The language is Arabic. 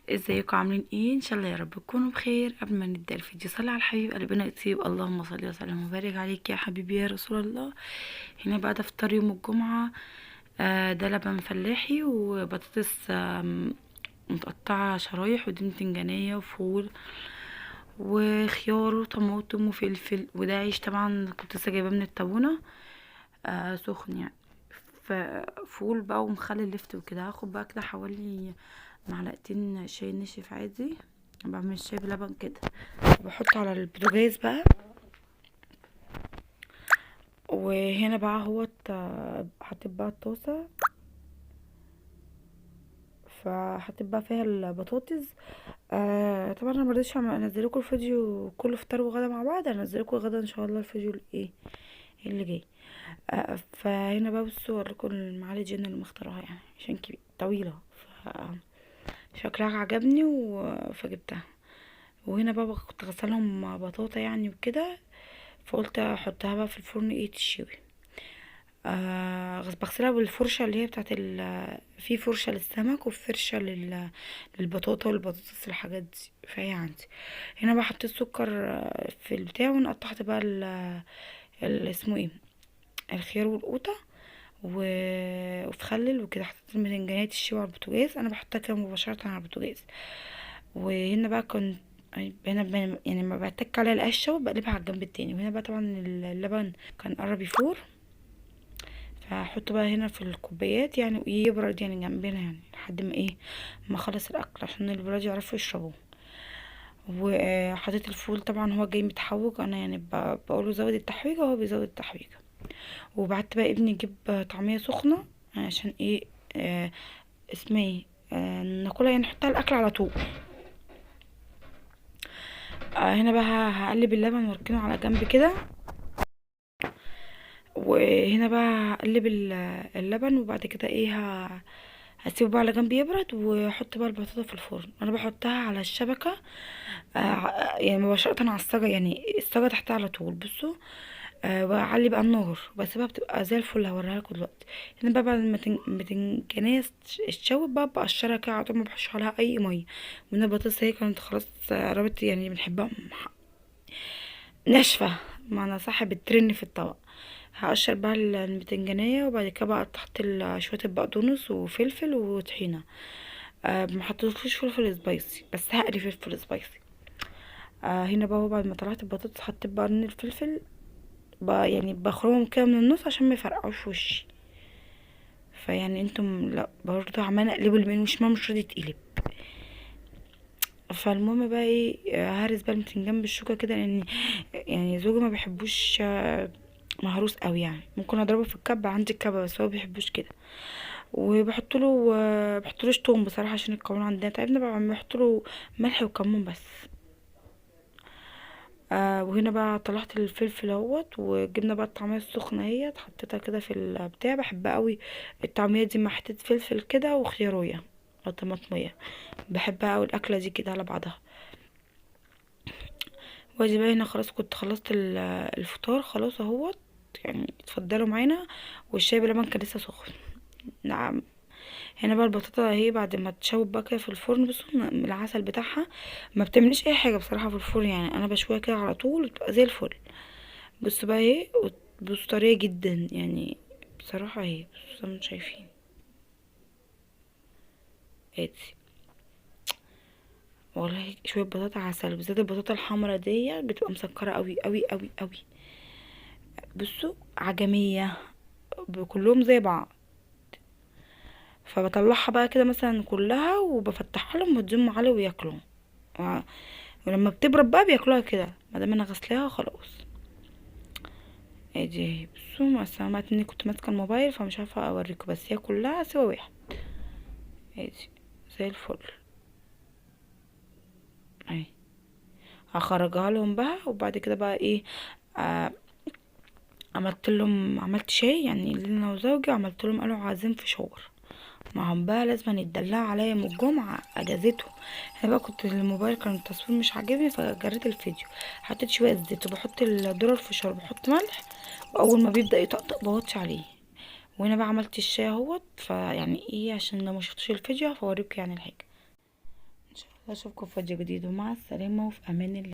ازيكم عاملين ايه؟ ان شاء الله يا رب تكونوا بخير. قبل ما نبدا الفيديو صلي على الحبيب قلبنا يطيب، اللهم صل وسلم وبارك عليك يا حبيبي يا رسول الله. هنا بقى ده فطار يوم الجمعه. ده لبن فلاحي وبطاطس متقطعه شرايح، ودي بتنجانيه وفول وخيار وطماطم وفلفل، وده عيش طبعا كنت لسه جايباه من التابونة سخن يعني. فول بقى ومخلي اللفت وكده. هاخد بقى كده حوالي معلقتين شاي نشف عادي، بعمل الشاي بلبن كده وبحطه على البوتاجاز بقى. وهنا بقى حطيت بقى الطاسة، فحطيت بقى فيها البطاطس. طبعا انا مرضتش انزل لكم الفيديو كله فطار وغدا مع بعض، هنزل لكم غدا ان شاء الله الفيديو الايه اللي جاي. فهنا بقى بصوا اوريكم المعالق الجن اللي مختارها يعني عشان كبيرة طويلة، شكلها عجبني فجبتها. وهنا بقى كنت غسلهم بطاطا يعني وكده، فقلت احطها بقى في الفرن تشوي. بغسلها بالفرشة اللي هي بتاعت في فرشة للسمك وفي فرشة للبطاطا والبطاطس الحاجات دي، فهي عندي. هنا بقى حطيت سكر في البتاع، ونقطعت بقى اسمه ايه، الخيار والقوطة وفي خلل وكده. حطيت البتنجانية تشوي على البوتاجاز، انا بحطها كده مباشرة على البوتاجاز. وهنا بقى كنت يعني ما بتك عليها القشة وبقلبها على الجنب التاني. وهنا بقى طبعا اللبن كان قرب يفور، فهحطه بقى هنا في الكوبايات يعني، وايه يبرد يعني جنبنا يعني لحد ما ايه ما اخلص الاكل عشان الولاد يعرفوا يشربوه. وحطيت الفول طبعا هو جاي متحوج، انا يعني بقوله زود التحويجه وهو بيزود التحويجه. وبعت بقى ابني يجيب طعميه سخنه عشان ايه اسمها ايه ناكلها يعني، نحطها الاكل على طول. هنا بقى هقلب اللبن واركنه على جنب كده. وهنا بقى هقلب اللبن، وبعد كده ايه هسيبه بقى على جنب يبرد، واحط بقى البطاطا في الفرن. انا بحطها على الشبكه يعني مباشره على الصاجه، يعني الصاجه تحتها على طول. بصوا واعلي بقى النار، بسيبها بتبقى زي الفل. هوريها لكم دلوقتي. هنا بقى بعد ما البتنجانية اتشوت بقى بقشرها كده على طول، ما بحطش عليها اي ميه. وهنا البطاطس هي كانت خلاص قربت يعني، بنحبها ناشفه، معنى صح بترن في الطبق. هقشر بقى البتنجانية، وبعد كده بقى تحت شوية البقدونس وفلفل وطحينة. ما حطيتلوش فلفل سبايسي، بس هقلي فلفل سبايسي. هنا بقى بعد ما طلعت البطاطس حطيت بقى قرن الفلفل بقى، يعني بخرمهم كده من النص عشان ما يفرقعوش وشي. فيعني انتم لا برضه عمالة اقلبه اليمين وشمال مش راضي يتقلب. فالمهم بقى ايه هرس بقى البتنجان بالشوكة كده، لان يعني زوجي ما بيحبوش مهروس قوي يعني. ممكن اضربه في الكبة، عندي الكبة بس هو بيحبوش كده. وبحط له بحطلوش توم بصراحه عشان القولون عندنا تعبنا بقى، بحط له ملح وكمون بس. وهنا بقى طلعت الفلفل اهوت، وجبنا بقى الطعميه السخنه اهيت حطيتها كده في البتاع. بحبها قوي الطعميه دي مع حته فلفل كده وخيارويه او طماطميه، بحبها قوي الاكله دي كده على بعضها. وادي بقى هنا خلاص كنت خلصت الفطار خلاص اهوت، يعني اتفضلوا معانا. والشاي بلبن كان لسه سخن. نعم. هنا بقى البطاطا اهي بعد ما تشوب بقى كده في الفرن، بصوا العسل بتاعها ما بتعمليش اي حاجه بصراحه في الفرن، يعني انا بشويها كده على طول بتبقى زي الفل. بصوا بقى اهي، بصوا طريه جدا يعني بصراحه اهي، بصوا زي ما انتم شايفين ادي. والله شويه بطاطا عسل، بالذات البطاطا الحمرا دي بتبقى مسكره قوي قوي قوي قوي. بصوا عجميه كلهم زي بعض. فبطلعها بقى كده مثلا كلها وبفتحها لهم واديهم معلقه وياكلوا. ولما بتبرد بقى بياكلوها كده، ما دام انا غسلاها خلاص. ادي بصوا، مع السلامات اني كنت ماسكه الموبايل فمش عارفه اوريكم، بس هي كلها سوا واحد. ادي زي الفل اهي. هخرجها لهم بقى، وبعد كده بقى ايه آه عملت شاي يعني لينا وزوجي، وعملت لهم قالوا عايزين فشار. ما هم بقى لازم يتدلعوا عليا من الجمعة اجازتهم. انا بقى كنت الموبايل كان التصوير مش عاجبني فجريت الفيديو. حطيت شوية زيت وبحط الذرة الفشار، بحط ملح، واول ما بيبدأ يطقطق بغطي عليه. وهنا بقى عملت الشاي اهوت، فيعني ايه عشان لو ما شفتوش الفيديو هفوريكم يعني الحاجة. اشوفكم في فيديو جديد، ومع السلامة وفي امان الله.